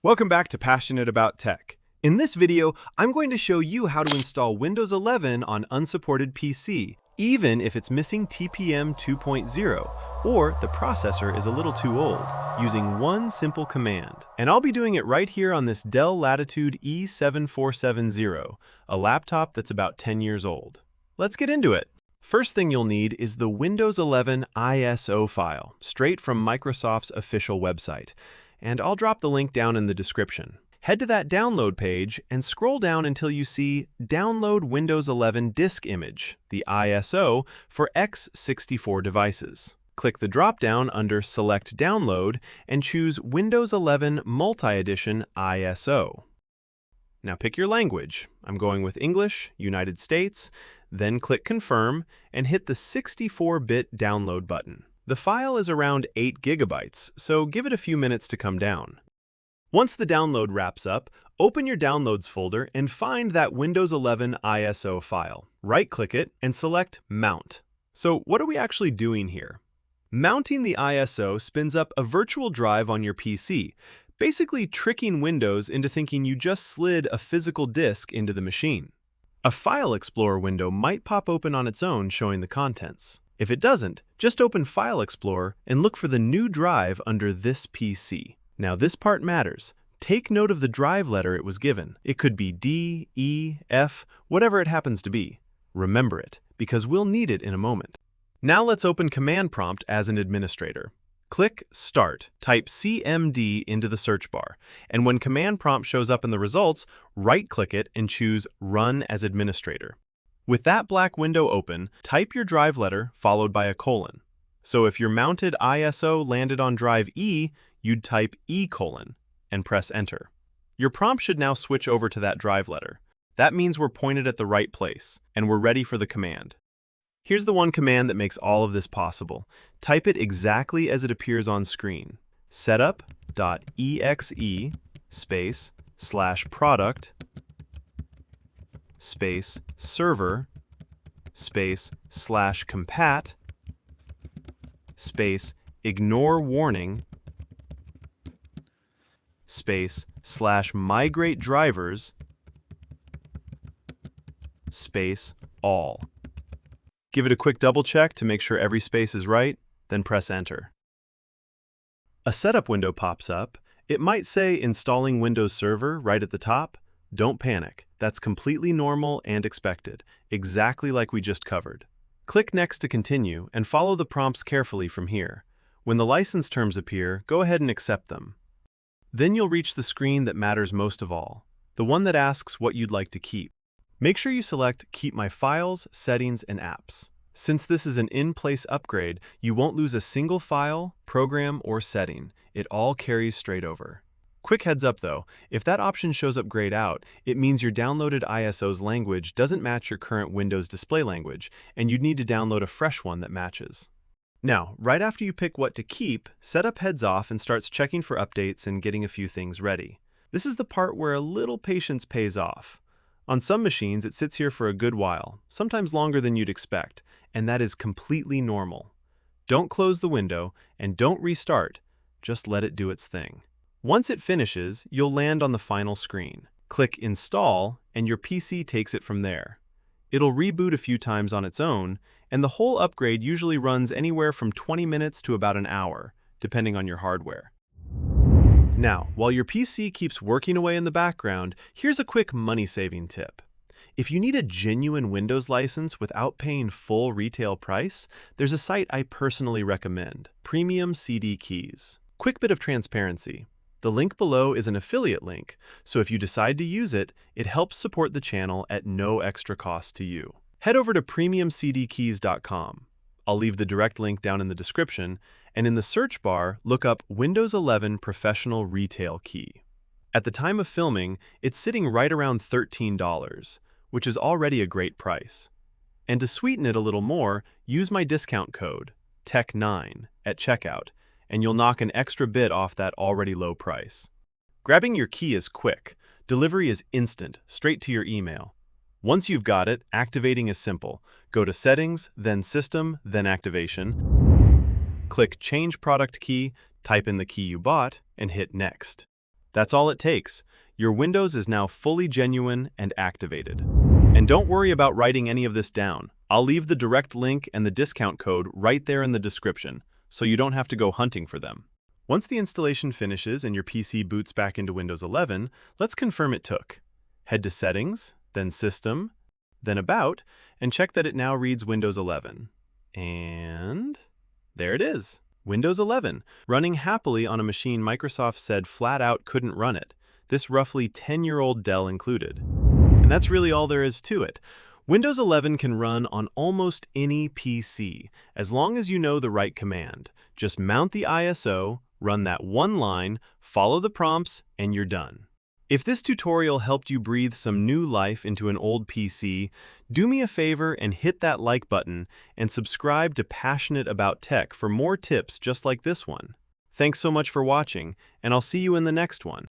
Welcome back to Passionate About Tech. In this video, I'm going to show you how to install Windows 11 on unsupported PC, even if it's missing TPM 2.0 or the processor is a little too old, using one simple command. And I'll be doing it right here on this Dell Latitude E7470, a laptop that's about 10 years old. Let's get into it. First thing you'll need is the Windows 11 ISO file, straight from Microsoft's official website. And I'll drop the link down in the description. Head to that download page and scroll down until you see Download Windows 11 Disk Image, the ISO, for x64 devices. Click the drop-down under Select Download and choose Windows 11 Multi-Edition ISO. Now pick your language. I'm going with English, United States, then click Confirm and hit the 64-bit download button. The file is around 8 gigabytes, so give it a few minutes to come down. Once the download wraps up, open your Downloads folder and find that Windows 11 ISO file. Right-click it and select Mount. So what are we actually doing here? Mounting the ISO spins up a virtual drive on your PC, basically tricking Windows into thinking you just slid a physical disk into the machine. A File Explorer window might pop open on its own showing the contents. If it doesn't, just open File Explorer and look for the new drive under this PC. Now this part matters. Take note of the drive letter it was given. It could be D, E, F, whatever it happens to be. Remember it, because we'll need it in a moment. Now let's open Command Prompt as an administrator. Click Start, type CMD into the search bar, and when Command Prompt shows up in the results, right-click it and choose Run as Administrator. With that black window open, type your drive letter followed by a colon. So if your mounted ISO landed on drive E, you'd type E:, and press Enter. Your prompt should now switch over to that drive letter. That means we're pointed at the right place, and we're ready for the command. Here's the one command that makes all of this possible. Type it exactly as it appears on screen. setup.exe /product server /compat ignorewarning /migratedrivers all. Give it a quick double check to make sure every space is right, then press Enter. A setup window pops up. It might say Installing Windows Server right at the top. Don't panic. That's completely normal and expected, exactly like we just covered. Click Next to continue and follow the prompts carefully from here. When the license terms appear, go ahead and accept them. Then you'll reach the screen that matters most of all, the one that asks what you'd like to keep. Make sure you select Keep My Files, Settings, and Apps. Since this is an in-place upgrade, you won't lose a single file, program, or setting. It all carries straight over. Quick heads up though, if that option shows up grayed out, it means your downloaded ISO's language doesn't match your current Windows display language, and you'd need to download a fresh one that matches. Now, right after you pick what to keep, Setup heads off and starts checking for updates and getting a few things ready. This is the part where a little patience pays off. On some machines, it sits here for a good while, sometimes longer than you'd expect, and that is completely normal. Don't close the window and don't restart, just let it do its thing. Once it finishes, you'll land on the final screen. Click Install, and your PC takes it from there. It'll reboot a few times on its own, and the whole upgrade usually runs anywhere from 20 minutes to about an hour, depending on your hardware. Now, while your PC keeps working away in the background, here's a quick money-saving tip. If you need a genuine Windows license without paying full retail price, there's a site I personally recommend, Premium CD Keys. Quick bit of transparency. The link below is an affiliate link, so if you decide to use it, it helps support the channel at no extra cost to you. Head over to premiumcdkeys.com. I'll leave the direct link down in the description, and in the search bar, look up Windows 11 Professional Retail Key. At the time of filming, it's sitting right around $13, which is already a great price. And to sweeten it a little more, use my discount code, TECH9, at checkout, and you'll knock an extra bit off that already low price. Grabbing your key is quick. Delivery is instant, straight to your email. Once you've got it, activating is simple. Go to Settings, then System, then Activation. Click Change Product Key, type in the key you bought, and hit Next. That's all it takes. Your Windows is now fully genuine and activated. And don't worry about writing any of this down. I'll leave the direct link and the discount code right there in the description, so you don't have to go hunting for them. Once the installation finishes and your PC boots back into Windows 11, let's confirm it took. Head to Settings, then System, then About, and check that it now reads Windows 11. And there it is, Windows 11, running happily on a machine Microsoft said flat out couldn't run it, this roughly 10-year-old Dell included. And that's really all there is to it. Windows 11 can run on almost any PC, as long as you know the right command. Just mount the ISO, run that one line, follow the prompts, and you're done. If this tutorial helped you breathe some new life into an old PC, do me a favor and hit that like button and subscribe to Passionate About Tech for more tips just like this one. Thanks so much for watching, and I'll see you in the next one.